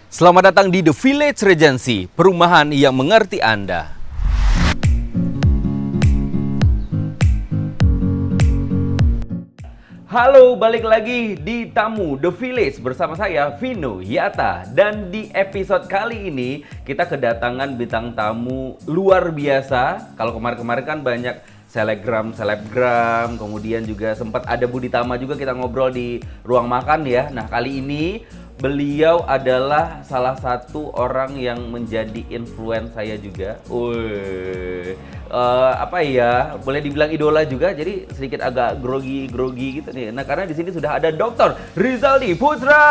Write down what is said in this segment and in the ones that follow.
Selamat datang di The Village Regency, perumahan yang mengerti Anda. Halo, balik lagi di Tamu The Village bersama saya Vino Yata. Dan di episode kali ini kita kedatangan bintang tamu luar biasa. Kalau kemarin-kemarin kan banyak selebgram, kemudian juga sempat ada Budi Tama juga kita ngobrol di ruang makan ya. Nah, kali ini beliau adalah salah satu orang yang menjadi influence saya juga. Apa ya, boleh dibilang idola juga, jadi sedikit agak grogi gitu nih. Nah, karena di sini sudah ada Dr. Rizaldi Putra.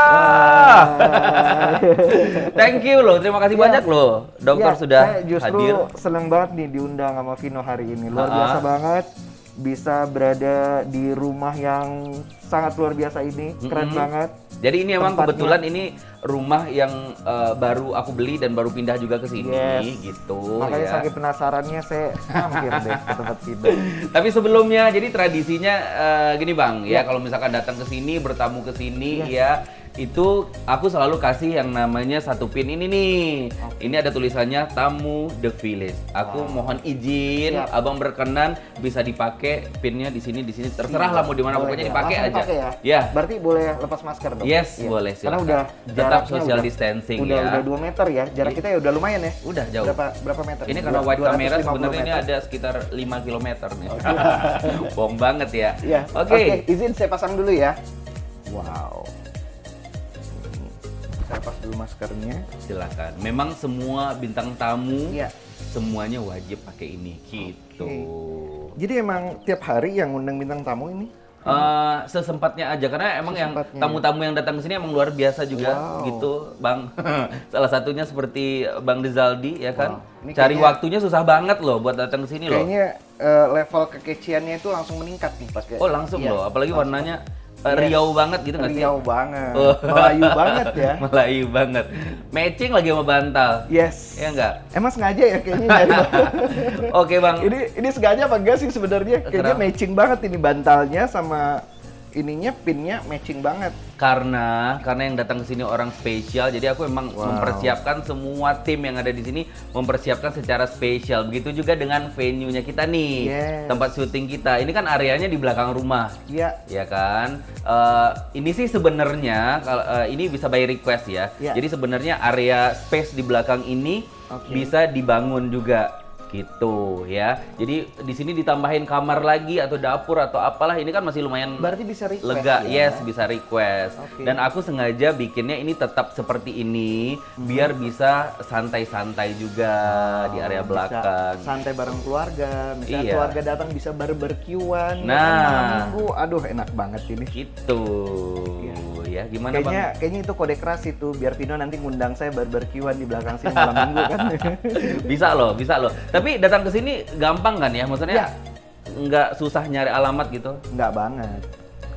Thank you loh, terima kasih banyak loh, dokter sudah saya justru hadir. Seneng banget nih diundang sama Vino hari ini, luar biasa banget bisa berada di rumah yang sangat luar biasa ini, keren banget. Jadi ini emang Tempatnya. kebetulan ini rumah yang baru aku beli dan baru pindah juga ke sini gitu. Makanya ya. saking penasarannya saya hampir deh ke tempat Vino. Tapi sebelumnya, jadi tradisinya gini Bang, ya kalau misalkan datang ke sini, bertamu ke sini, ya itu aku selalu kasih yang namanya satu pin ini nih. Ini ada tulisannya Tamu The Village. Aku mohon izin, Abang berkenan bisa dipakai pinnya di sini, terserah lah mau di mana, pokoknya dipakai aja. Pakai ya? Ya. Berarti boleh lepas masker dong? Yes, Iya. boleh. Karena Silakan. udah Tetap jaraknya social distancing udah ya. 2 meter ya, jarak kita ya udah lumayan ya. Udah jauh. Berapa meter? Ini karena white camera 250 sebenarnya ini meter. ada sekitar 5 km nih. Bohong banget ya. Iya. Oke. Izin saya pasang dulu ya. Wow. Saya pas dulu maskernya. Silakan. Memang semua bintang tamu semuanya wajib pakai ini gitu. Jadi emang tiap hari yang undang bintang tamu ini? Sesempatnya aja karena emang yang Sesempatnya. tamu-tamu yang datang ke sini emang luar biasa juga gitu, Bang. Salah satunya seperti Bang Rizaldi ya kan. Ini Cari kayaknya- waktunya susah banget loh buat datang ke sini loh. Kayaknya level kekeciannya itu langsung meningkat nih pakai. Oh, langsung Iya, loh, apalagi langsung. warnanya riau banget gitu nggak sih? Riau banget. Oh. Melayu banget ya. Melayu banget. Matching lagi sama bantal. Yes. Ya enggak? Emang sengaja ya kayaknya dari Oke, Bang. ini sengaja apa enggak sih sebenarnya? Kayaknya Kenapa? matching banget ini bantalnya sama ininya pinnya matching banget. Karena yang datang ke sini orang spesial, jadi aku emang mempersiapkan semua tim yang ada di sini mempersiapkan secara spesial. Begitu juga dengan venue-nya kita nih, tempat syuting kita. Ini kan areanya di belakang rumah, Iya. ya kan? Ini sih sebenarnya ini bisa by request ya. Jadi sebenarnya area space di belakang ini bisa dibangun juga. Gitu ya. Jadi di sini ditambahin kamar lagi atau dapur atau apalah, ini kan masih lumayan Berarti bisa request lega. ya? Yes, bisa request. Dan aku sengaja bikinnya ini tetap seperti ini biar bisa santai-santai juga di area belakang. Bisa santai bareng keluarga, misalnya Iya. keluarga datang bisa barbekyuan. Nah. malam minggu, aduh enak banget ini. Gitu. Ya, gimana Bang? Kayaknya itu kode keras itu biar Vino nanti ngundang saya barbekyuan di belakang sini malam minggu kan. Bisa loh. Tapi datang ke sini gampang kan ya? Maksudnya nggak susah nyari alamat gitu? Nggak banget.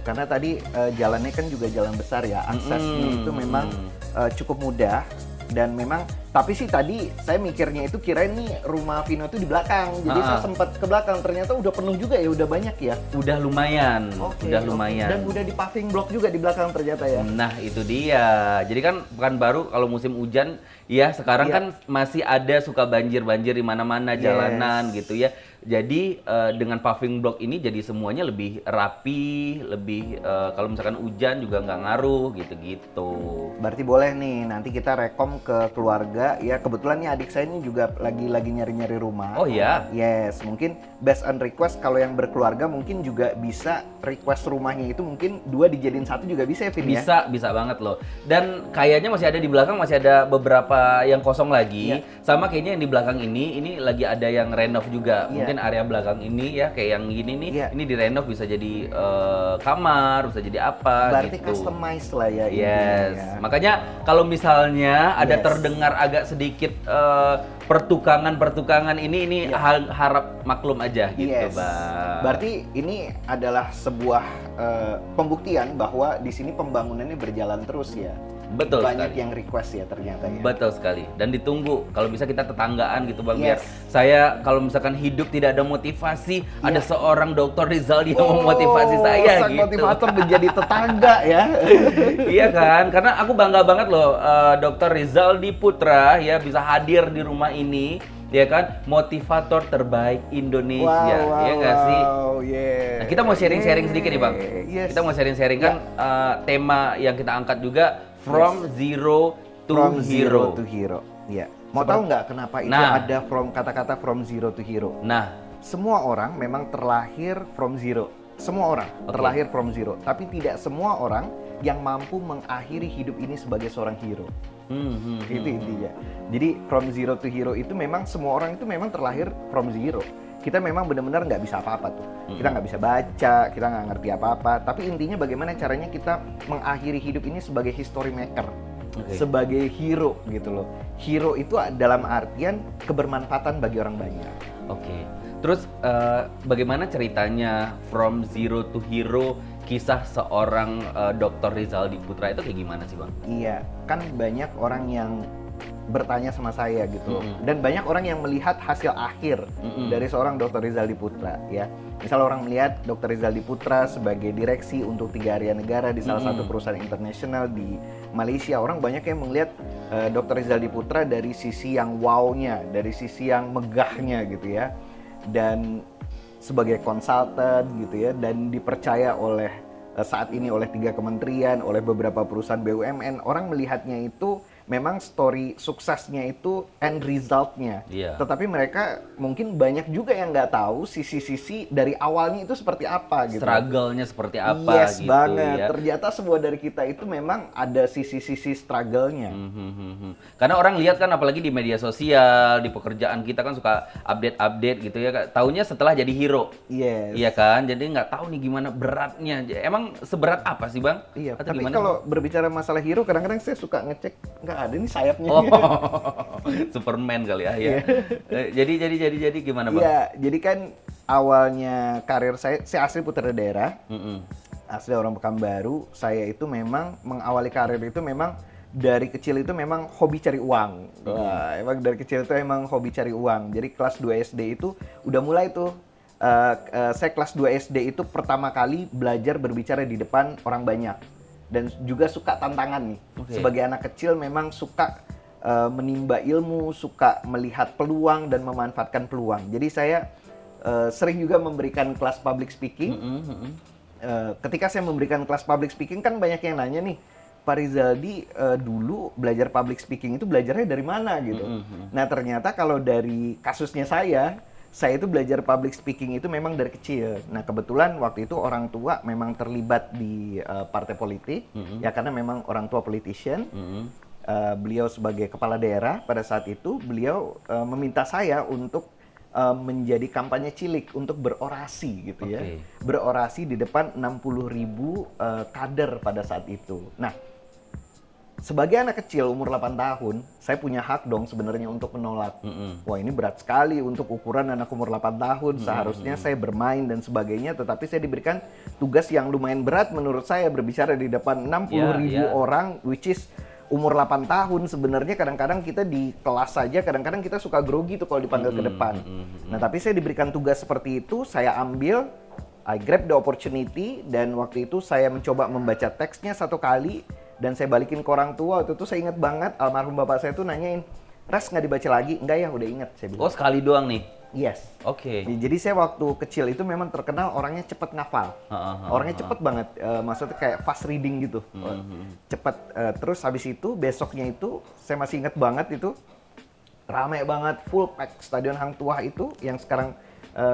Karena tadi jalannya kan juga jalan besar ya, aksesnya itu memang cukup mudah. Dan memang, tapi sih tadi saya mikirnya itu kirain nih rumah Vino itu di belakang. Jadi saya sempat ke belakang, ternyata udah penuh juga ya, udah banyak ya. Udah lumayan, lumayan. Dan udah di paving block juga di belakang ternyata ya. Nah itu dia. Jadi kan Pekanbaru kalau musim hujan, ya sekarang kan masih ada suka banjir-banjir di mana-mana jalanan gitu ya. Jadi dengan paving block ini jadi semuanya lebih rapi, lebih kalau misalkan hujan juga nggak ngaruh gitu-gitu. Berarti boleh nih nanti kita rekom ke keluarga ya. Kebetulan nih adik saya ini juga lagi nyari-nyari rumah. Oh ya? Yes, mungkin based on request kalau yang berkeluarga mungkin juga bisa request rumahnya itu mungkin 2 dijadiin 1 juga bisa ya Vin ya? Bisa banget loh. Dan kayaknya masih ada di belakang, masih ada beberapa yang kosong lagi. Sama kayaknya yang di belakang ini lagi ada yang renov juga. Mungkin area belakang ini ya kayak yang gini nih, ini direnov bisa jadi kamar, bisa jadi apa. Berarti gitu. customize lah ya. Yes, intinya. makanya kalau misalnya ada terdengar agak sedikit pertukangan ini harap maklum aja gitu, Bang. Berarti ini adalah sebuah pembuktian bahwa di sini pembangunannya berjalan terus ya. Betul banyak sekali. yang request ya ternyata ya. Betul sekali. Dan ditunggu. Kalau bisa kita tetanggaan gitu Bang, biar Yes. saya kalau misalkan hidup tidak ada motivasi, ada Iya. seorang Dr. Rizal yang memotivasi saya sang gitu. motivator menjadi tetangga ya. Iya kan? Karena aku bangga banget loh Dr. Rizaldi Putra ya bisa hadir di rumah ini, ya kan? Motivator terbaik Indonesia. Ya nggak sih? Yeah. Nah, kita mau sharing-sharing sedikit nih Bang. Yes. Kita mau sharing-sharing kan tema yang kita angkat juga From Zero to From Hero. zero to hero. Iya. Mau tahu nggak kenapa itu Nah. ada kata-kata from zero to hero? Nah, Semua orang memang terlahir from zero. Semua orang Oke. terlahir from zero. Tapi tidak semua orang yang mampu mengakhiri hidup ini sebagai seorang hero. Itu intinya. Jadi from zero to hero itu memang semua orang itu memang terlahir from zero. Kita memang benar-benar nggak bisa apa-apa tuh. Kita nggak bisa baca, kita nggak ngerti apa-apa. Tapi intinya bagaimana caranya kita mengakhiri hidup ini sebagai history maker. Oke. Sebagai hero gitu loh. Hero itu dalam artian kebermanfaatan bagi orang banyak. Oke. Terus bagaimana ceritanya From Zero to Hero, kisah seorang Dr. Rizaldi Putra itu kayak gimana sih Bang? Iya, kan banyak orang yang bertanya sama saya gitu. Dan banyak orang yang melihat hasil akhir dari seorang Dr. Rizaldi Putra ya. Misal orang melihat Dr. Rizaldi Putra sebagai direksi untuk 3 area negara di salah satu perusahaan internasional di Malaysia. Orang banyak yang melihat Dr. Rizaldi Putra dari sisi yang wow-nya, dari sisi yang megahnya gitu ya. Dan sebagai konsultan gitu ya, dan dipercaya oleh saat ini oleh 3 kementerian, oleh beberapa perusahaan BUMN. Orang melihatnya itu memang story suksesnya itu end result-nya. Iya. Tetapi mereka mungkin banyak juga yang nggak tahu sisi-sisi dari awalnya itu seperti apa gitu. Struggle-nya seperti apa Yes, gitu banget. ya. Ternyata semua dari kita itu memang ada sisi-sisi struggle-nya. Karena orang lihat kan apalagi di media sosial, di pekerjaan kita kan suka update-update gitu ya. Taunya setelah jadi hero. Yes. Iya kan? Jadi nggak tahu nih gimana beratnya. Emang seberat apa sih Bang? Iya, Atau tapi gimana? kalau berbicara masalah hero, kadang-kadang saya suka ngecek nggak ada nih sayapnya. Oh, Superman kali ya. Ya. Jadi gimana Bang? Iya, jadi kan awalnya karir saya asli putra daerah, asli orang Pekanbaru. Saya itu memang mengawali karir itu memang dari kecil itu memang hobi cari uang. Wah, emang dari kecil itu emang hobi cari uang. Jadi kelas 2 SD itu udah mulai tuh. Saya kelas 2 SD itu pertama kali belajar berbicara di depan orang banyak. Dan juga suka tantangan nih. Oke. Sebagai anak kecil memang suka menimba ilmu, suka melihat peluang dan memanfaatkan peluang. Jadi saya sering juga memberikan kelas public speaking. Ketika saya memberikan kelas public speaking kan banyak yang nanya nih, Pak Rizaldi dulu belajar public speaking itu belajarnya dari mana gitu. Nah ternyata kalau dari kasusnya saya itu belajar public speaking itu memang dari kecil. Nah kebetulan waktu itu orang tua memang terlibat di partai politik, ya karena memang orang tua politician. Beliau sebagai kepala daerah pada saat itu, beliau meminta saya untuk menjadi kampanye cilik untuk berorasi gitu ya. Oke. Berorasi di depan 60.000 kader pada saat itu. Nah, sebagai anak kecil umur 8 tahun, saya punya hak dong sebenarnya untuk menolak. Wah ini berat sekali untuk ukuran anak umur 8 tahun. Seharusnya saya bermain dan sebagainya, tetapi saya diberikan tugas yang lumayan berat menurut saya, berbicara di depan 60.000 orang, which is umur 8 tahun. Sebenarnya kadang-kadang kita di kelas saja, kadang-kadang kita suka grogi tuh kalau dipanggil ke depan. Nah tapi saya diberikan tugas seperti itu, saya ambil, I grab the opportunity, dan waktu itu saya mencoba membaca teksnya 1 kali, dan saya balikin ke orang tua. Waktu itu saya ingat banget, almarhum bapak saya tuh nanyain, Ras nggak dibaca lagi? Enggak ya, udah inget, saya bilang. Oh sekali doang nih? Yes. Oke. Jadi saya waktu kecil itu memang terkenal orangnya cepet ngafal. Orangnya cepet banget, maksudnya kayak fast reading gitu. Cepet. Terus habis itu, besoknya itu, saya masih inget banget itu, rame banget, full pack Stadion Hang Tuah itu, yang sekarang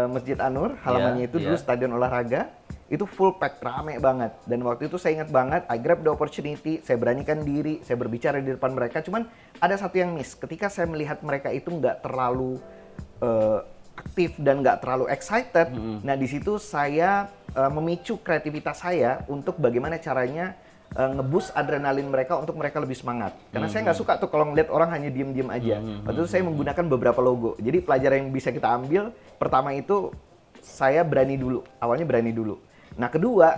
Masjid Anur, halamannya itu dulu stadion olahraga. Itu full pack, rame banget. Dan waktu itu saya ingat banget, I grab the opportunity, saya beranikan diri, saya berbicara di depan mereka. Cuman ada satu yang miss, ketika saya melihat mereka itu nggak terlalu aktif dan nggak terlalu excited. Nah di situ saya memicu kreativitas saya untuk bagaimana caranya ngeboost adrenalin mereka untuk mereka lebih semangat. Karena saya nggak suka tuh kalau ngeliat orang hanya diem-diem aja. Waktu itu saya menggunakan beberapa logo. Jadi pelajaran yang bisa kita ambil, pertama itu saya berani dulu, awalnya berani dulu. Nah kedua,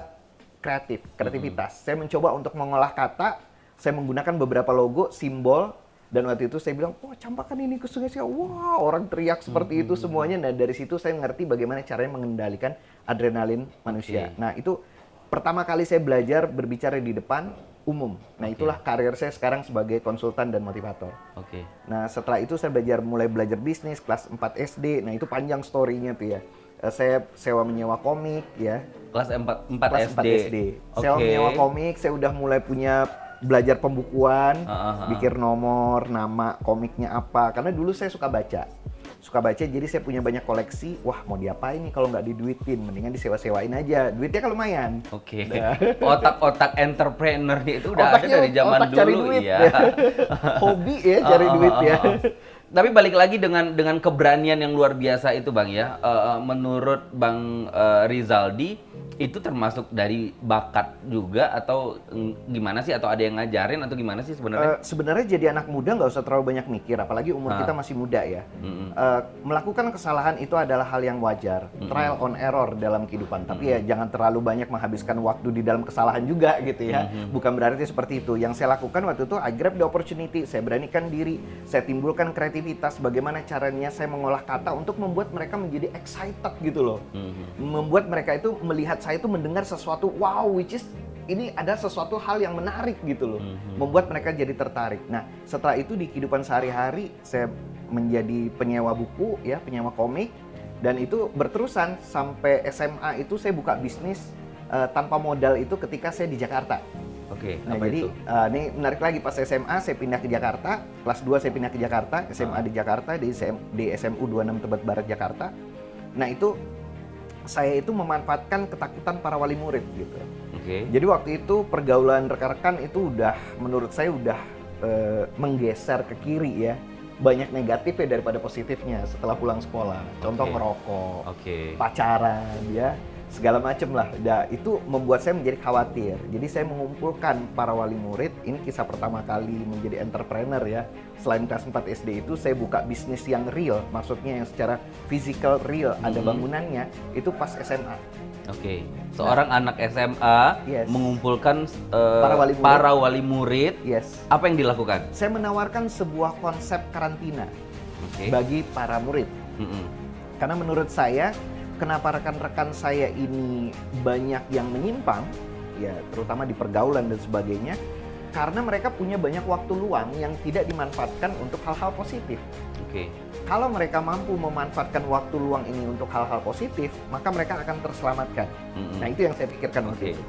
kreativitas. Saya mencoba untuk mengolah kata saya menggunakan beberapa logo, simbol, dan waktu itu saya bilang, wah campakkan ini ke Sungai Siau. Wah, orang teriak seperti itu semuanya. Nah, dari situ saya ngerti bagaimana caranya mengendalikan adrenalin manusia. Nah, itu pertama kali saya belajar berbicara di depan umum. Nah, itulah karir saya sekarang sebagai konsultan dan motivator. Nah, setelah itu saya mulai belajar bisnis kelas 4 SD. Nah, itu panjang story-nya tuh ya. Saya sewa menyewa komik ya. Kelas 4 Kelas 4 SD. Sewa menyewa komik, saya udah mulai punya belajar pembukuan, bikin nomor, nama komiknya apa. Karena dulu saya suka baca, jadi saya punya banyak koleksi. Wah, mau diapain nih kalau nggak diduitin? Mendingan disewa-sewain aja. Duitnya kan lumayan. Otak-otak entrepreneurnya itu udah ada dari zaman dulu cari duit, ya. Hobi ya cari duit ya. Tapi balik lagi dengan keberanian yang luar biasa itu Bang ya. Menurut Bang Rizaldi itu termasuk dari bakat juga atau gimana sih? Atau ada yang ngajarin atau gimana sih sebenarnya? Sebenarnya jadi anak muda nggak usah terlalu banyak mikir, apalagi umur kita masih muda ya. Melakukan kesalahan itu adalah hal yang wajar, trial on error dalam kehidupan. Tapi ya jangan terlalu banyak menghabiskan waktu di dalam kesalahan juga gitu ya. Bukan berarti seperti itu. Yang saya lakukan waktu itu, I grab the opportunity, saya beranikan diri, saya timbulkan kreativitas, bagaimana caranya saya mengolah kata untuk membuat mereka menjadi excited gitu loh. Membuat mereka itu melihat saya itu mendengar sesuatu wow, which is ini ada sesuatu hal yang menarik gitu loh. Membuat mereka jadi tertarik. Nah, setelah itu di kehidupan sehari-hari saya menjadi penyewa buku ya, penyewa komik, dan itu berterusan sampai SMA itu saya buka bisnis tanpa modal itu ketika saya di Jakarta. Nah, jadi ini menarik lagi, pas SMA saya pindah ke Jakarta, kelas 2 saya pindah ke Jakarta, SMA di Jakarta, di SMU 26 Tebet Barat Jakarta. Nah, itu saya itu memanfaatkan ketakutan para wali murid gitu. Jadi waktu itu pergaulan rekan-rekan itu udah menurut saya udah menggeser ke kiri ya. Banyak negatifnya daripada positifnya setelah pulang sekolah. Contoh ngerokok, pacaran ya, segala macem lah. Nah, itu membuat saya menjadi khawatir. Jadi saya mengumpulkan para wali murid. Ini kisah pertama kali menjadi entrepreneur ya. Selain kelas 4 SD itu saya buka bisnis yang real, maksudnya yang secara physical real, ada bangunannya, itu pas SMA. Seorang anak SMA mengumpulkan para wali murid. Apa yang dilakukan? Saya menawarkan sebuah konsep karantina bagi para murid. Karena menurut saya, kenapa rekan-rekan saya ini banyak yang menyimpang, ya terutama di pergaulan dan sebagainya, karena mereka punya banyak waktu luang yang tidak dimanfaatkan untuk hal-hal positif. Kalau mereka mampu memanfaatkan waktu luang ini untuk hal-hal positif, maka mereka akan terselamatkan. Nah, itu yang saya pikirkan waktu itu.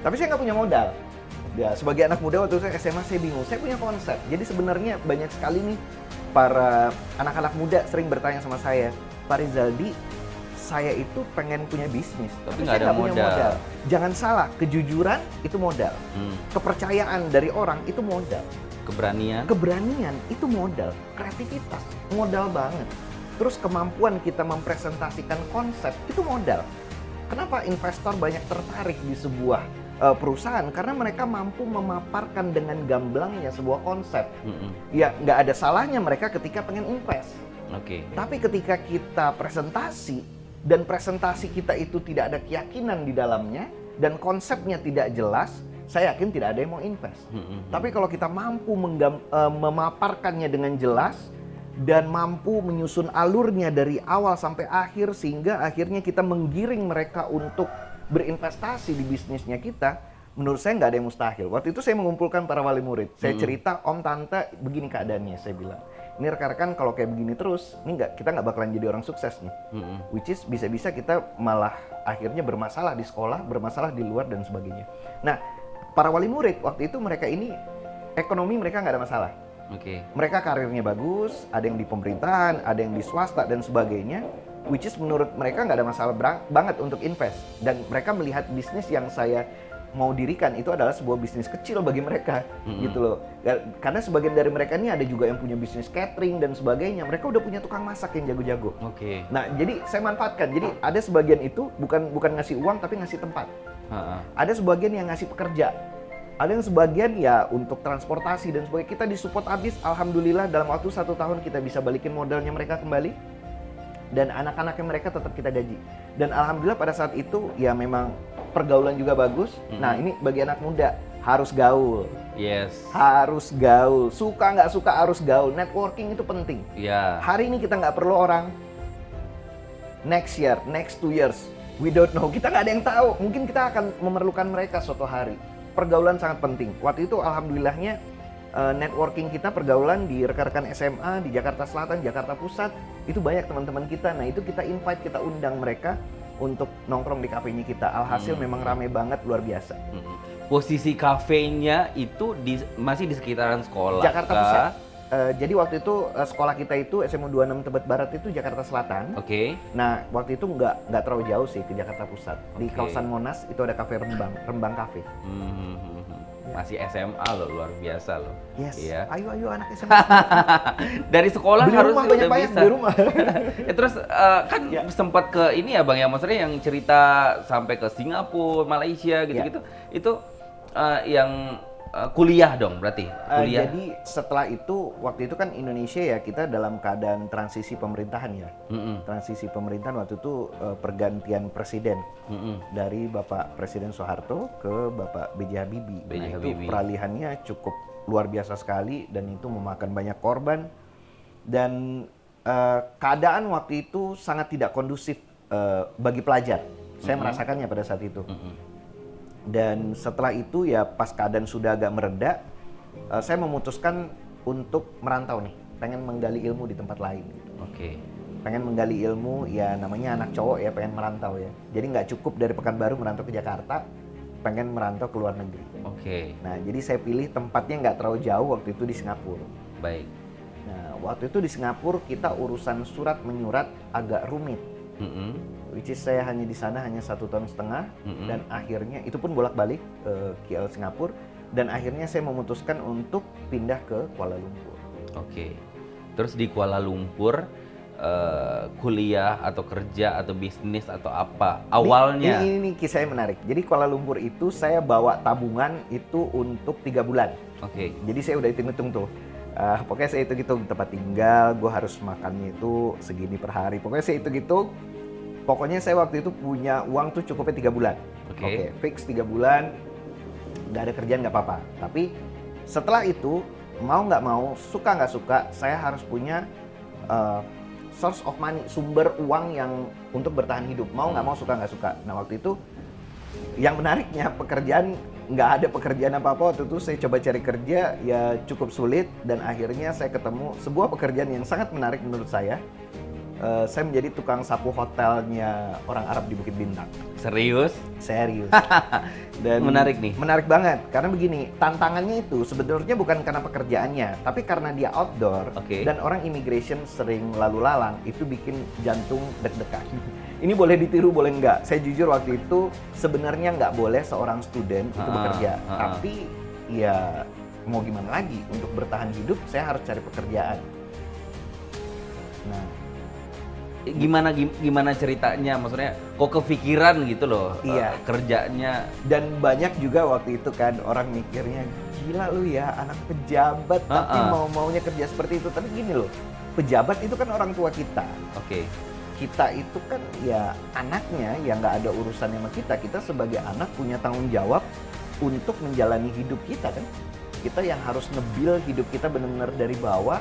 Tapi saya nggak punya modal. Ya, sebagai anak muda waktu itu SMA saya bingung. Saya punya konsep. Jadi sebenarnya banyak sekali nih para anak-anak muda sering bertanya sama saya, Pak Rizaldi, saya itu pengen punya bisnis, tapi saya nggak punya modal. Jangan salah, kejujuran itu modal. Kepercayaan dari orang itu modal. Keberanian itu modal. Kreativitas modal banget. Terus kemampuan kita mempresentasikan konsep itu modal. Kenapa investor banyak tertarik di sebuah perusahaan? Karena mereka mampu memaparkan dengan gamblangnya sebuah konsep. Ya nggak ada salahnya mereka ketika pengen invest. Tapi ketika kita presentasi, dan presentasi kita itu tidak ada keyakinan di dalamnya, dan konsepnya tidak jelas, saya yakin tidak ada yang mau invest. Tapi kalau kita mampu memaparkannya dengan jelas, dan mampu menyusun alurnya dari awal sampai akhir, sehingga akhirnya kita menggiring mereka untuk berinvestasi di bisnisnya kita, menurut saya nggak ada yang mustahil. Waktu itu saya mengumpulkan para wali murid. Saya cerita, Om Tante begini keadaannya, saya bilang. Ini rekan-rekan kalau kayak begini terus, ini kita nggak bakalan jadi orang sukses nih. Which is bisa-bisa kita malah akhirnya bermasalah di sekolah, bermasalah di luar dan sebagainya. Nah, para wali murid waktu itu mereka ini ekonomi mereka nggak ada masalah. Mereka karirnya bagus, ada yang di pemerintahan, ada yang di swasta dan sebagainya. Which is menurut mereka nggak ada masalah banget untuk invest. Dan mereka melihat bisnis yang saya mau dirikan itu adalah sebuah bisnis kecil bagi mereka, gitu loh. Karena sebagian dari mereka ini ada juga yang punya bisnis catering dan sebagainya. Mereka udah punya tukang masak yang jago-jago. Nah, jadi saya manfaatkan. Jadi ada sebagian itu bukan ngasih uang tapi ngasih tempat. Ada sebagian yang ngasih pekerja. Ada yang sebagian ya untuk transportasi dan sebagainya. Kita disupport habis. Alhamdulillah dalam waktu 1 tahun kita bisa balikin modalnya mereka kembali. Dan anak-anaknya mereka tetap kita gaji. Dan alhamdulillah pada saat itu ya memang pergaulan juga bagus. Nah, ini bagi anak muda harus gaul. Yes. Harus gaul. Suka nggak suka harus gaul. Networking itu penting. Ya. Hari ini kita nggak perlu orang. Next year, next 2 years, we don't know. Kita nggak ada yang tahu. Mungkin kita akan memerlukan mereka suatu hari. Pergaulan sangat penting. Waktu itu alhamdulillahnya networking kita, pergaulan di rekan-rekan SMA di Jakarta Selatan, Jakarta Pusat, itu banyak teman-teman kita. Nah itu kita invite, kita undang mereka untuk nongkrong di kafenya kita. Alhasil memang rame banget, luar biasa. Posisi kafenya itu masih di sekitaran sekolah? Jakarta Pusat. Jadi waktu itu sekolah kita itu SMU 26 Tebet Barat itu Jakarta Selatan. Oke. Nah waktu itu nggak terlalu jauh sih ke Jakarta Pusat. Di kawasan Monas itu ada kafe Rembang Cafe. Masih SMA loh, luar biasa loh. Yes. Iya. Ayo anak SMA. Dari sekolah Beli harus rumah, udah banyak-banyak bisa. beli rumah. Ya, terus kan sempat ke ini ya Bang ya, maksudnya yang cerita sampai ke Singapura, Malaysia gitu-gitu. Itu yang kuliah dong berarti? Kuliah. Jadi setelah itu, waktu itu kan Indonesia ya kita dalam keadaan transisi pemerintahan ya. Transisi pemerintahan waktu itu pergantian presiden dari Bapak Presiden Soeharto ke Bapak B.J. Habibie. Nah itu peralihannya cukup luar biasa sekali dan itu memakan banyak korban. Dan keadaan waktu itu sangat tidak kondusif bagi pelajar. Saya merasakannya pada saat itu. Dan setelah itu ya pas keadaan sudah agak mereda, saya memutuskan untuk merantau nih, pengen menggali ilmu di tempat lain. Gitu. Oke. Pengen menggali ilmu, ya namanya anak cowok ya pengen merantau ya. Jadi nggak cukup dari Pekanbaru merantau ke Jakarta, pengen merantau ke luar negeri. Oke. Nah jadi saya pilih tempatnya nggak terlalu jauh waktu itu di Singapura. Baik. Nah waktu itu di Singapura kita urusan surat menyurat agak rumit. Which is saya hanya di sana hanya 1,5 tahun dan akhirnya itu pun bolak-balik ke KL Singapura dan akhirnya saya memutuskan untuk pindah ke Kuala Lumpur. Oke. Terus di Kuala Lumpur kuliah atau kerja atau bisnis atau apa awalnya? Ini kisahnya menarik. Jadi Kuala Lumpur itu saya bawa tabungan itu untuk 3 bulan. Oke. Jadi saya udah hitung-hitung tuh. Pokoknya saya hitung-hitung tempat tinggal, gue harus makannya itu segini per hari. Pokoknya saya hitung-hitung. Pokoknya saya waktu itu punya uang tuh cukupnya 3 bulan. Oke, fix 3 bulan, nggak ada kerjaan nggak apa-apa. Tapi setelah itu, mau nggak mau, suka nggak suka, saya harus punya source of money, sumber uang yang untuk bertahan hidup. Mau nggak mau, suka nggak suka. Nah waktu itu, yang menariknya pekerjaan, nggak ada pekerjaan apa-apa. Waktu itu saya coba cari kerja, ya cukup sulit. Dan akhirnya saya ketemu sebuah pekerjaan yang sangat menarik menurut saya. Saya menjadi tukang sapu hotelnya orang Arab di Bukit Bintang. Serius? Serius. Dan menarik nih. Menarik banget karena begini, tantangannya itu sebenarnya bukan karena pekerjaannya, tapi karena dia outdoor dan orang immigration sering lalu lalang, itu bikin jantung deg-degan. Ini boleh ditiru, boleh enggak. Saya jujur waktu itu sebenarnya nggak boleh seorang student itu bekerja, tapi ya mau gimana lagi, untuk bertahan hidup saya harus cari pekerjaan. Nah, gimana ceritanya, maksudnya kok kepikiran gitu loh kerjanya. Dan banyak juga waktu itu kan orang mikirnya, gila lu ya anak pejabat tapi maunya kerja seperti itu. Tapi gini loh, pejabat itu kan orang tua kita. Kita itu kan ya anaknya, ya nggak ada urusan sama kita. Kita sebagai anak punya tanggung jawab untuk menjalani hidup kita kan. Kita yang harus ngebuild hidup kita benar-benar dari bawah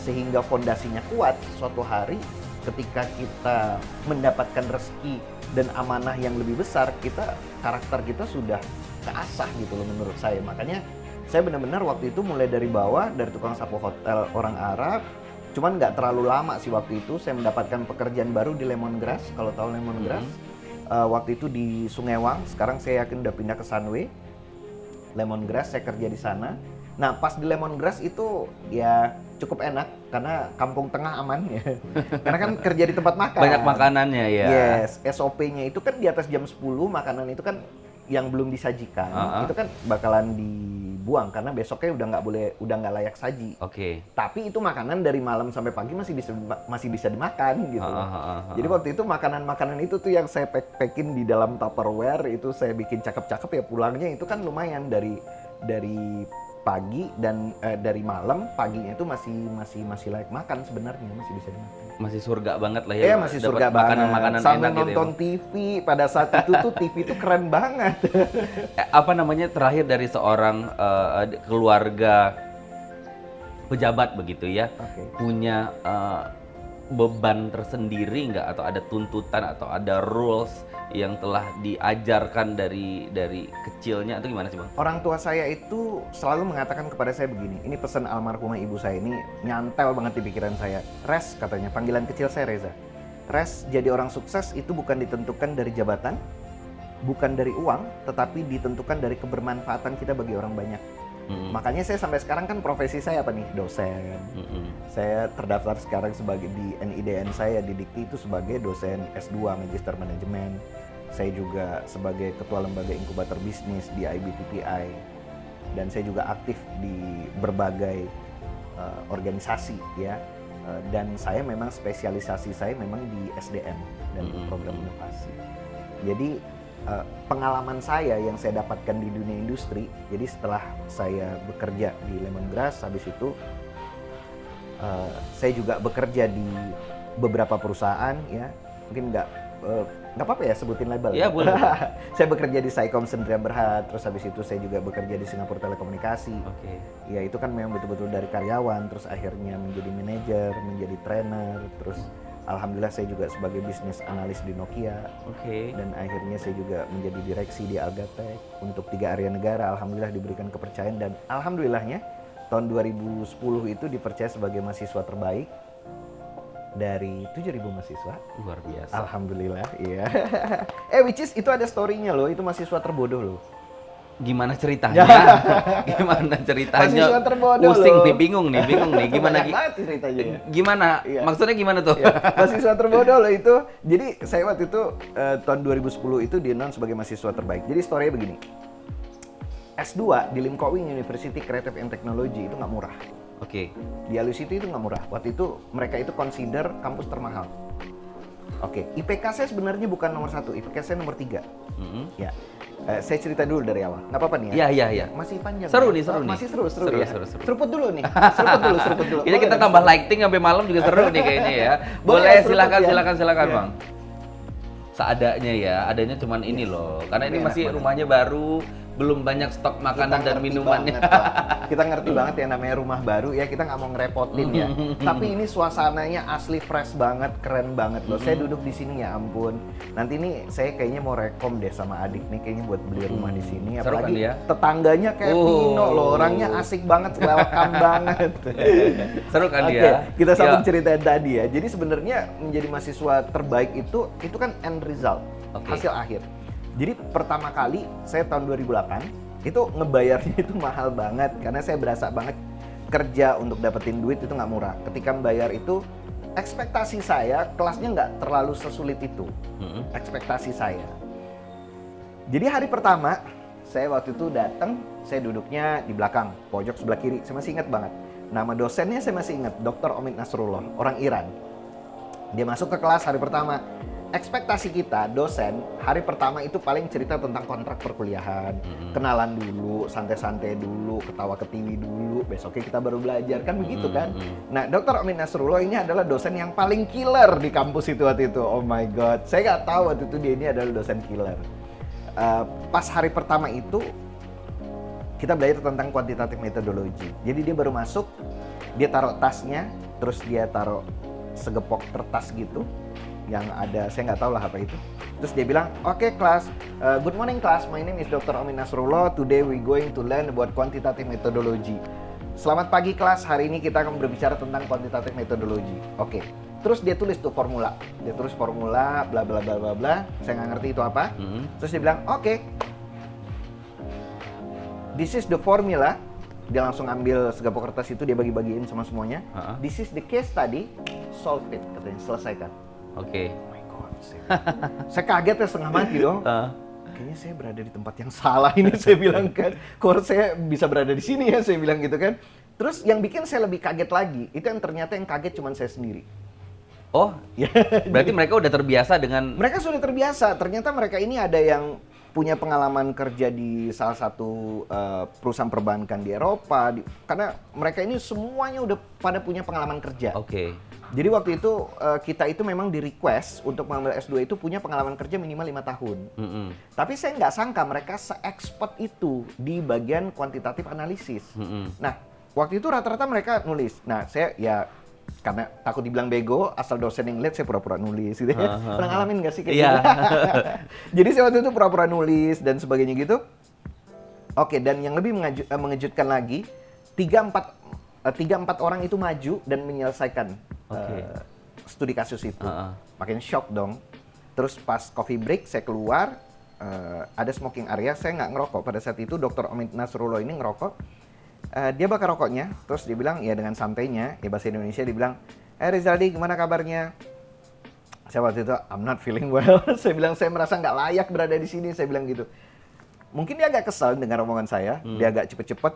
sehingga fondasinya kuat. Suatu hari ketika kita mendapatkan rezeki dan amanah yang lebih besar, karakter kita sudah keasah gitu loh menurut saya. Makanya saya benar-benar waktu itu mulai dari bawah, dari tukang sapu hotel orang Arab. Cuman nggak terlalu lama sih waktu itu, saya mendapatkan pekerjaan baru di Lemongrass. Kalau tahu Lemongrass, waktu itu di Sungewang. Sekarang saya yakin udah pindah ke Sunway. Lemongrass, saya kerja di sana. Nah pas di Lemongrass itu ya cukup enak karena kampung tengah aman ya. Karena kan kerja di tempat makan. Banyak makanannya ya. Yes, SOP-nya itu kan di atas jam 10 makanan itu kan yang belum disajikan itu kan bakalan dibuang karena besoknya udah nggak layak saji. Tapi itu makanan dari malam sampai pagi masih bisa dimakan gitu. Jadi waktu itu makanan itu tuh yang saya pack-packin di dalam Tupperware, itu saya bikin cakep-cakep ya, pulangnya itu kan lumayan dari pagi dan dari malam paginya itu masih layak makan sebenarnya, masih bisa dimakan. Masih surga banget lah ya. Iya masih dapat surga banget. Makanan-makanan Sambil enak gitu ya, nonton Bang. TV pada saat itu tuh TV itu keren banget. Apa namanya terakhir dari seorang keluarga pejabat begitu ya, Oke. punya beban tersendiri nggak, atau ada tuntutan atau ada rules yang telah diajarkan dari kecilnya, atau gimana sih Bang? Orang tua saya itu selalu mengatakan kepada saya begini, ini pesan almarhumah ibu saya ini nyantel banget di pikiran saya. Res katanya, panggilan kecil saya Reza. Res, jadi orang sukses itu bukan ditentukan dari jabatan, bukan dari uang, tetapi ditentukan dari kebermanfaatan kita bagi orang banyak. Makanya saya sampai sekarang kan profesi saya apa nih? Dosen. Saya terdaftar sekarang sebagai di NIDN saya di Dikti itu sebagai dosen S2 Magister Manajemen. Saya juga sebagai ketua lembaga inkubator bisnis di IBTPI. Dan saya juga aktif di berbagai organisasi ya. Dan saya memang spesialisasi saya memang di SDM dan program inovasi. Jadi pengalaman saya yang saya dapatkan di dunia industri, jadi setelah saya bekerja di Lemongrass, habis itu saya juga bekerja di beberapa perusahaan ya, mungkin nggak apa-apa ya sebutin label. Ya, boleh. Saya bekerja di Saikom Sendria Berhad, terus habis itu saya juga bekerja di Singapura Telekomunikasi. Oke. Ya itu kan memang betul-betul dari karyawan, terus akhirnya menjadi manajer, menjadi trainer, terus alhamdulillah saya juga sebagai bisnis analis di Nokia. Oke. Dan akhirnya saya juga menjadi direksi di Algatech untuk 3 area negara. Alhamdulillah diberikan kepercayaan dan alhamdulillahnya tahun 2010 itu dipercaya sebagai mahasiswa terbaik dari 7.000 mahasiswa. Luar biasa. Alhamdulillah, iya. Which is itu ada story-nya loh, itu mahasiswa terbodoh loh. Gimana ceritanya? Gimana ceritanya? Mahasiswa terbodoh Pusing loh. nih, bingung nih. Gimana? Banyak banget ceritanya. Gimana? Iya. Maksudnya gimana tuh? Ya, mahasiswa terbodoh loh itu. Jadi saya waktu itu tahun 2010 itu di-announce sebagai mahasiswa terbaik. Jadi story-nya begini. S2 di Lim Kok Wing University Creative and Technology itu nggak murah. Oke. Di Alucity itu nggak murah. Waktu itu mereka itu consider kampus termahal. Oke, IPK saya sebenarnya bukan nomor 1, IPK saya nomor 3. Ya, saya cerita dulu dari awal. Nggak apa-apa nih ya? Iya. Masih panjang. Seru ya? nih, seru nih. Masih seru Seru, ya. seru. Seruput dulu nih. Seruput dulu. Jadi kita Boleh, tambah lighting sampai malam juga seru nih kayaknya ya. Boleh, Boleh, seruput silakan, ya. silakan Iya. Bang. Seadanya ya, adanya cuman ini loh. Karena ini Enak masih banget. rumahnya baru, belum banyak stok makanan dan ngerti minumannya. banget, Pak. Kita ngerti banget ya namanya rumah baru ya, kita nggak mau ngerepotin ya. Tapi ini suasananya asli fresh banget, keren banget loh. Saya duduk di sini ya ampun. Nanti nih saya kayaknya mau rekom deh sama adik nih kayaknya buat beli rumah di sini. Seru Apalagi kan dia? tetangganya kayak Pino loh, orangnya asik banget, welcome banget. Seru kan Oke, dia? kita sambung Ya. ceritain tadi ya. Jadi sebenarnya menjadi mahasiswa terbaik itu kan end result, Oke. hasil akhir. Jadi pertama kali saya tahun 2008 itu ngebayarnya itu mahal banget karena saya berasa banget kerja untuk dapetin duit itu nggak murah. Ketika membayar itu ekspektasi saya kelasnya nggak terlalu sesulit itu. Ekspektasi saya. Jadi hari pertama saya waktu itu datang, saya duduknya di belakang, pojok sebelah kiri. Saya masih ingat banget. Nama dosennya saya masih ingat, Dr. Omid Nasrullah, orang Iran. Dia masuk ke kelas hari pertama. Ekspektasi kita, dosen, hari pertama itu paling cerita tentang kontrak perkuliahan, kenalan dulu, santai-santai dulu, ketawa ketiwi dulu, besoknya kita baru belajar, kan begitu kan? Nah, Dr. Omid Nasrullah ini adalah dosen yang paling killer di kampus itu waktu itu. Oh my god, saya nggak tahu waktu itu dia ini adalah dosen killer. Pas hari pertama itu, kita belajar tentang quantitative methodology. Jadi dia baru masuk, dia taruh tasnya, terus dia taruh segepok kertas gitu, yang ada, saya nggak tahu lah apa itu. Terus dia bilang, oke kelas, good morning class, my name is Dr. Omid Nasrullah, today we going to learn about quantitative methodology. Selamat pagi kelas, hari ini kita akan berbicara tentang quantitative methodology. Oke, terus dia tulis tuh formula, dia tulis formula, bla bla bla bla bla, saya nggak ngerti itu apa. Terus dia bilang, oke, this is the formula. Dia langsung ambil segepok kertas itu, dia bagi-bagiin sama semuanya. This is the case study, solve it, katanya, selesaikan. Oke. Oh my god, saya kaget ya setengah mati dong. Kayaknya saya berada di tempat yang salah ini, saya bilang kan. Kok saya bisa berada di sini ya, saya bilang gitu kan. Terus yang bikin saya lebih kaget lagi, itu yang ternyata yang kaget cuma saya sendiri. Oh, berarti mereka udah terbiasa dengan... Mereka sudah terbiasa, ternyata mereka ini ada yang punya pengalaman kerja di salah satu perusahaan perbankan di Eropa, karena mereka ini semuanya udah pada punya pengalaman kerja. Oke. Jadi waktu itu kita itu memang di request untuk mengambil S2 itu punya pengalaman kerja minimal 5 tahun. Tapi saya nggak sangka mereka se-expert itu di bagian kuantitatif analisis. Nah, waktu itu rata-rata mereka nulis. Nah, saya ya karena takut dibilang bego, asal dosen yang lihat saya pura-pura nulis gitu ya. Pernah ngalamin nggak sih kayak gitu? Jadi saya waktu itu pura-pura nulis dan sebagainya gitu. Oke, dan yang lebih mengejutkan lagi, 3-4 orang itu maju dan menyelesaikan studi kasus itu. Makin shock dong. Terus pas coffee break saya keluar, ada smoking area, saya nggak ngerokok. Pada saat itu Dr. Omid Nasrullah ini ngerokok. Dia bakar rokoknya, terus dia bilang ya dengan santainya, ya bahasa Indonesia dia bilang, Rizaldi gimana kabarnya? Saya waktu itu, I'm not feeling well. Saya bilang saya merasa nggak layak berada di sini, saya bilang gitu. Mungkin dia agak kesal dengan omongan saya, dia agak cepet-cepet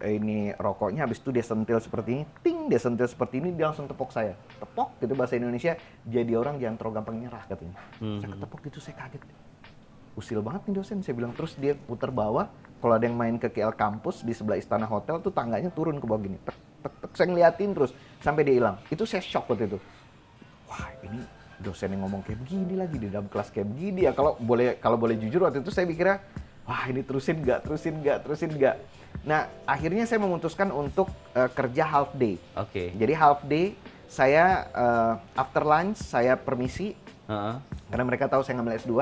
ini rokoknya, habis itu dia sentil seperti ini, ting, dia sentil seperti ini, dia langsung tepok saya. Tepok gitu bahasa Indonesia, jadi orang jangan terlalu gampang nyerah katanya. Saya ketepok gitu, saya kaget. Usil banget nih dosen, saya bilang. Terus dia putar bawah, kalau ada yang main ke KL kampus di sebelah Istana Hotel tuh tangganya turun ke bawah gini. Tek, tek, tek, saya ngeliatin terus sampai dia hilang. Itu saya shock waktu itu. Wah, ini dosen yang ngomong kayak begini lagi di dalam kelas kayak begini ya. Kalau boleh jujur waktu itu saya mikirnya, wah ini terusin nggak. Nah, akhirnya saya memutuskan untuk kerja half day. Jadi half day saya after lunch saya permisi karena mereka tahu saya ngambil S2.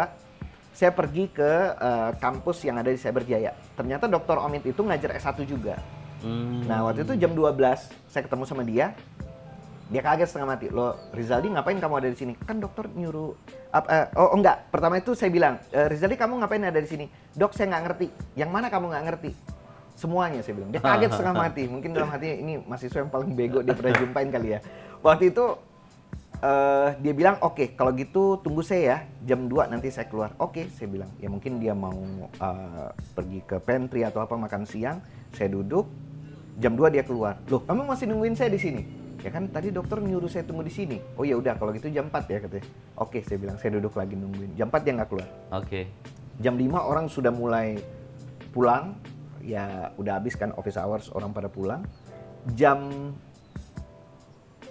Saya pergi ke kampus yang ada di Cyberjaya. Ternyata Dr. Omid itu ngajar S1 juga. Nah, waktu itu jam 12 saya ketemu sama dia. Dia kaget setengah mati. Loh, Rizaldi ngapain kamu ada di sini? Kan dokter nyuruh... enggak. Pertama itu saya bilang, Rizaldi kamu ngapain ada di sini? Dok, saya nggak ngerti. Yang mana kamu nggak ngerti? Semuanya, saya bilang. Dia kaget setengah mati. Mungkin dalam hatinya ini mahasiswa yang paling bego dia pernah jumpain kali ya. Waktu itu dia bilang, oke, kalau gitu tunggu saya ya, jam 2 nanti saya keluar. Oke, saya bilang, ya mungkin dia mau pergi ke pantry atau apa makan siang. Saya duduk, jam 2 dia keluar. Loh, kamu masih nungguin saya di sini? Ya kan tadi dokter nyuruh saya tunggu di sini. Oh ya udah, kalau gitu jam 4 ya katanya. Oke, saya bilang, saya duduk lagi nungguin. Jam 4 dia nggak keluar. Jam 5 orang sudah mulai pulang. Ya udah habis kan office hours, orang pada pulang. Jam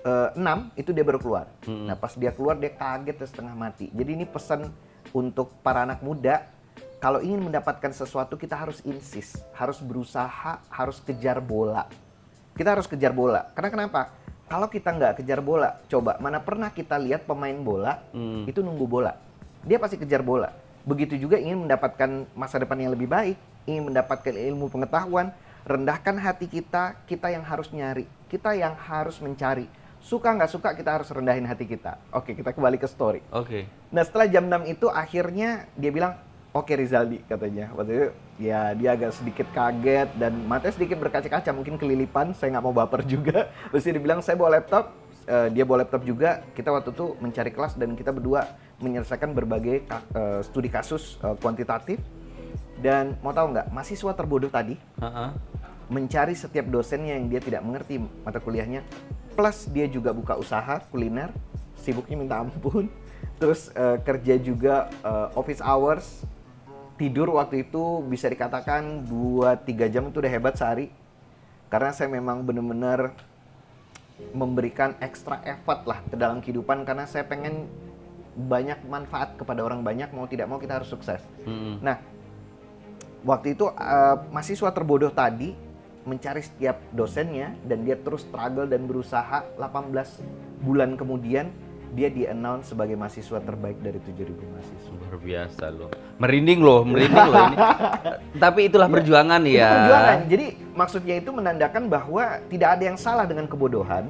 6 itu dia baru keluar. Nah pas dia keluar dia kaget setengah mati. Jadi ini pesan untuk para anak muda, kalau ingin mendapatkan sesuatu kita harus insist, harus berusaha, harus kejar bola. Kita harus kejar bola. Karena kenapa? Kalau kita nggak kejar bola, coba mana pernah kita lihat pemain bola itu nunggu bola. Dia pasti kejar bola. Begitu juga ingin mendapatkan masa depan yang lebih baik, ingin mendapatkan ilmu pengetahuan, rendahkan hati kita, kita yang harus nyari, kita yang harus mencari. Suka nggak suka kita harus rendahin hati kita. Oke, kita kembali ke story. Nah setelah jam 6 itu akhirnya dia bilang, oke Rizaldi katanya. Waktu itu ya dia agak sedikit kaget dan matanya sedikit berkaca-kaca, mungkin kelilipan, saya nggak mau baper juga. Terus dia bilang saya bawa laptop, dia bawa laptop juga. Kita waktu itu mencari kelas dan kita berdua menyelesaikan berbagai studi kasus kuantitatif. Dan mau tahu nggak, mahasiswa terbodoh tadi mencari setiap dosennya yang dia tidak mengerti mata kuliahnya. Plus dia juga buka usaha kuliner, sibuknya minta ampun. Terus kerja juga office hours, tidur waktu itu bisa dikatakan 2-3 jam itu udah hebat sehari. Karena saya memang benar-benar memberikan extra effort lah ke dalam kehidupan karena saya pengen banyak manfaat kepada orang banyak, mau tidak mau kita harus sukses. Nah, waktu itu mahasiswa terbodoh tadi mencari setiap dosennya dan dia terus struggle dan berusaha. 18 bulan kemudian dia di-announce sebagai mahasiswa terbaik dari 7.000 mahasiswa. Luar biasa loh. Merinding loh ini. Tapi itulah perjuangan ya. Itu perjuangan. Jadi maksudnya itu menandakan bahwa tidak ada yang salah dengan kebodohan.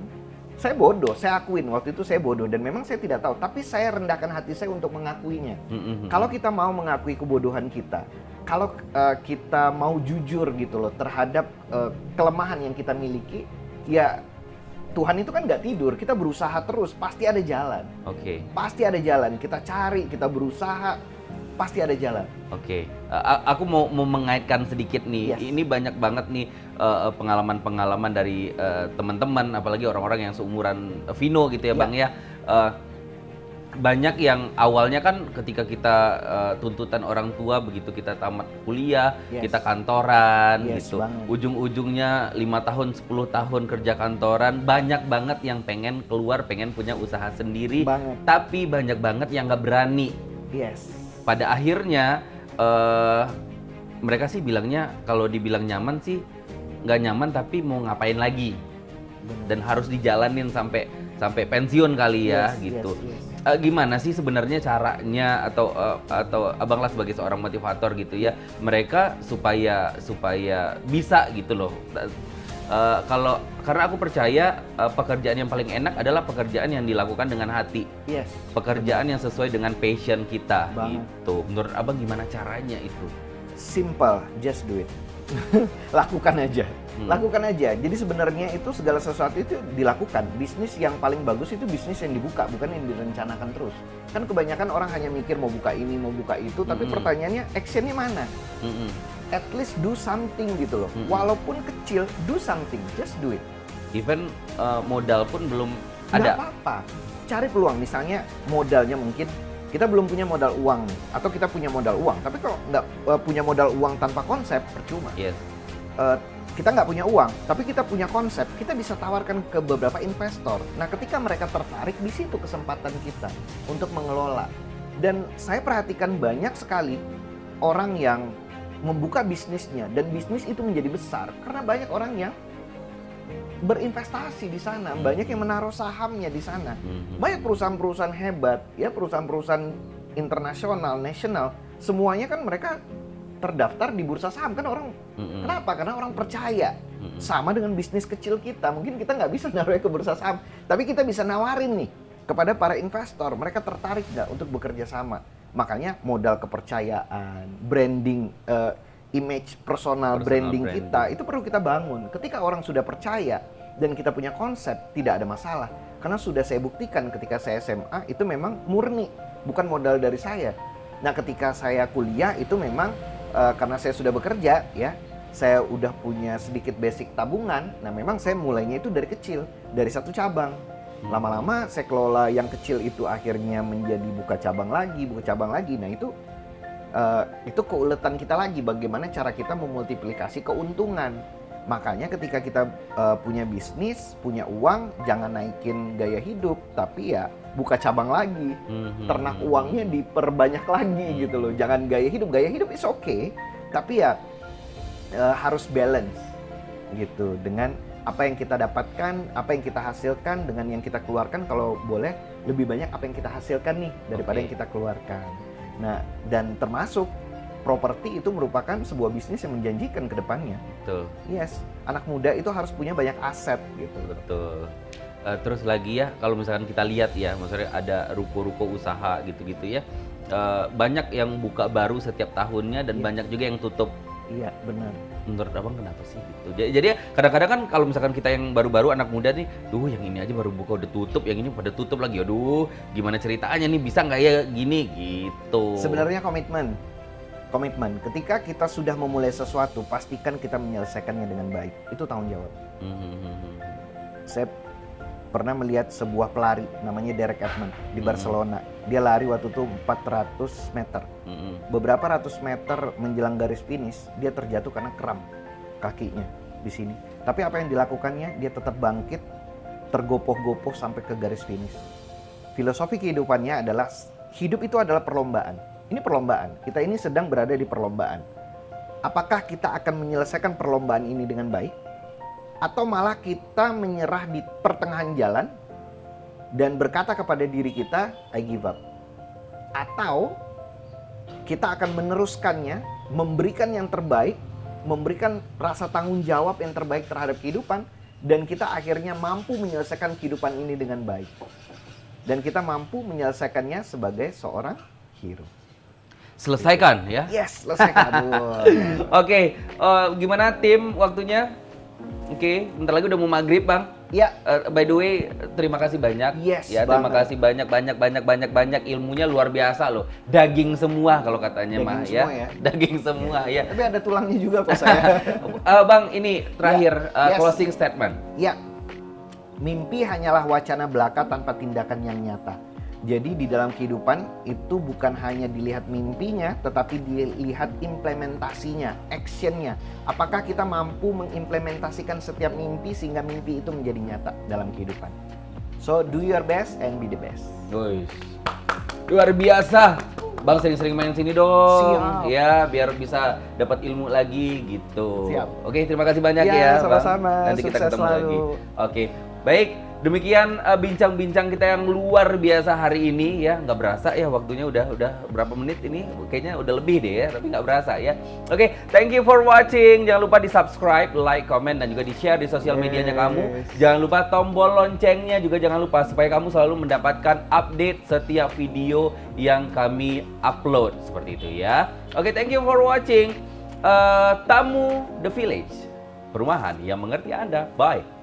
Saya bodoh, saya akuin waktu itu saya bodoh dan memang saya tidak tahu, tapi saya rendahkan hati saya untuk mengakuinya. Kalau kita mau mengakui kebodohan kita, kalau kita mau jujur gitu loh terhadap kelemahan yang kita miliki, ya Tuhan itu kan nggak tidur, kita berusaha terus, pasti ada jalan. Pasti ada jalan, kita cari, kita berusaha, pasti ada jalan. Aku mau mengaitkan sedikit nih. Ini banyak banget nih pengalaman-pengalaman dari teman-teman, apalagi orang-orang yang seumuran Vino gitu ya, Bang ya. banyak yang awalnya kan ketika kita tuntutan orang tua begitu kita tamat kuliah, Yes. kita kantoran Yes, gitu. banget. Ujung-ujungnya 5 tahun, 10 tahun kerja kantoran, banyak banget yang pengen keluar, pengen punya usaha sendiri. Banget. Tapi banyak banget yang nggak berani. Yes. Pada akhirnya mereka sih bilangnya kalau dibilang nyaman sih nggak nyaman, tapi mau ngapain lagi? Dan harus dijalanin sampai pensiun kali ya Yes, gitu. yes, yes. Gimana sih sebenarnya caranya atau Abang lah sebagai seorang motivator gitu ya, mereka supaya bisa gitu loh. Karena aku percaya pekerjaan yang paling enak adalah pekerjaan yang dilakukan dengan hati. Yes. Pekerjaan yang sesuai dengan passion kita Banget. gitu. Menurut Abang gimana caranya itu? Simple, just do it. Lakukan aja. Lakukan aja. Jadi sebenarnya itu segala sesuatu itu dilakukan. Bisnis yang paling bagus itu bisnis yang dibuka, bukan yang direncanakan terus. Kan kebanyakan orang hanya mikir mau buka ini, mau buka itu, tapi pertanyaannya actionnya mana? At least do something gitu loh. Walaupun kecil, do something, just do it. Even modal pun belum Nggak ada. apa-apa. Cari peluang. Misalnya modalnya mungkin kita belum punya modal uang nih, atau kita punya modal uang. Tapi kalau nggak punya modal uang tanpa konsep, percuma. Yes. Kita nggak punya uang, tapi kita punya konsep, kita bisa tawarkan ke beberapa investor. Nah, ketika mereka tertarik, di situ kesempatan kita untuk mengelola. Dan saya perhatikan banyak sekali orang yang membuka bisnisnya, dan bisnis itu menjadi besar, karena banyak orang yang berinvestasi di sana, banyak yang menaruh sahamnya di sana. Banyak perusahaan-perusahaan hebat, ya perusahaan-perusahaan internasional, nasional, semuanya kan mereka terdaftar di bursa saham kan orang. Kenapa? Karena orang percaya. Sama dengan bisnis kecil kita, mungkin kita nggak bisa naruhnya ke bursa saham, tapi kita bisa nawarin nih kepada para investor, mereka tertarik nggak untuk bekerja sama. Makanya modal kepercayaan, branding, image personal branding kita itu perlu kita bangun. Ketika orang sudah percaya dan kita punya konsep, tidak ada masalah. Karena sudah saya buktikan ketika saya SMA itu memang murni, bukan modal dari saya. Nah, ketika saya kuliah itu memang karena saya sudah bekerja ya, saya udah punya sedikit basic tabungan. Nah, memang saya mulainya itu dari kecil, dari satu cabang. Lama-lama saya kelola yang kecil itu akhirnya menjadi buka cabang lagi. Nah, itu keuletan kita lagi, bagaimana cara kita memultiplikasi keuntungan. Makanya ketika kita punya bisnis, punya uang, jangan naikin gaya hidup, tapi ya buka cabang lagi, ternak uangnya diperbanyak lagi gitu loh. Jangan gaya hidup is okay, tapi ya harus balance gitu dengan apa yang kita dapatkan, apa yang kita hasilkan dengan yang kita keluarkan. Kalau boleh lebih banyak apa yang kita hasilkan nih daripada yang kita keluarkan. Nah, dan termasuk properti itu merupakan sebuah bisnis yang menjanjikan ke depannya. Betul. Yes, anak muda itu harus punya banyak aset gitu. Betul. Terus lagi ya, kalau misalkan kita lihat ya, maksudnya ada ruko-ruko usaha gitu-gitu ya, banyak yang buka baru setiap tahunnya dan banyak juga yang tutup. Iya, benar. Menurut Abang kenapa sih gitu? Jadi kadang-kadang kan kalau misalkan kita yang baru-baru anak muda nih, yang ini aja baru buka udah tutup, yang ini pada tutup lagi. Aduh, gimana ceritanya nih, bisa nggak ya gini gitu. Sebenarnya komitmen. Ketika kita sudah memulai sesuatu, pastikan kita menyelesaikannya dengan baik. Itu tanggung jawab. Saya pernah melihat sebuah pelari namanya Derek Edmond di Barcelona. Dia lari waktu itu 400 meter. Beberapa ratus meter menjelang garis finish, dia terjatuh karena kram kakinya di sini. Tapi apa yang dilakukannya? Dia tetap bangkit, tergopoh-gopoh sampai ke garis finish. Filosofi kehidupannya adalah hidup itu adalah perlombaan. Ini perlombaan. Kita ini sedang berada di perlombaan. Apakah kita akan menyelesaikan perlombaan ini dengan baik? Atau malah kita menyerah di pertengahan jalan dan berkata kepada diri kita, I give up. Atau kita akan meneruskannya, memberikan yang terbaik, memberikan rasa tanggung jawab yang terbaik terhadap kehidupan, dan kita akhirnya mampu menyelesaikan kehidupan ini dengan baik. Dan kita mampu menyelesaikannya sebagai seorang hero. Selesaikan ya? Yes, selesaikan. Oke, gimana tim waktunya? Oke, bentar lagi udah mau maghrib Bang. Ya. By the way, terima kasih banyak. Yes, ya, terima banget. kasih banyak ilmunya luar biasa loh. Daging semua kalau katanya Daging mah semua ya. Daging semua ya. Tapi ada tulangnya juga kok saya. Bang, ini terakhir Yes. closing statement. Ya. Mimpi hanyalah wacana belaka tanpa tindakan yang nyata. Jadi di dalam kehidupan itu bukan hanya dilihat mimpinya, tetapi dilihat implementasinya, actionnya. Apakah kita mampu mengimplementasikan setiap mimpi sehingga mimpi itu menjadi nyata dalam kehidupan. So do your best and be the best. Wih, luar biasa. Bang sering-sering main sini dong. Siap. Ya, biar bisa dapat ilmu lagi gitu. Siap. Oke, terima kasih banyak Ya, ya, sama-sama. Bang. Nanti kita Sukses ketemu selalu. lagi. Oke. Baik, demikian bincang-bincang kita yang luar biasa hari ini ya. Nggak berasa ya waktunya udah berapa menit ini? Kayaknya udah lebih deh ya, tapi nggak berasa ya. Oke, thank you for watching. Jangan lupa di-subscribe, like, comment, dan juga di-share di sosial medianya kamu. Jangan lupa tombol loncengnya juga jangan lupa supaya kamu selalu mendapatkan update setiap video yang kami upload seperti itu ya. Oke, thank you for watching. Tamu The Village, perumahan yang mengerti Anda. Bye.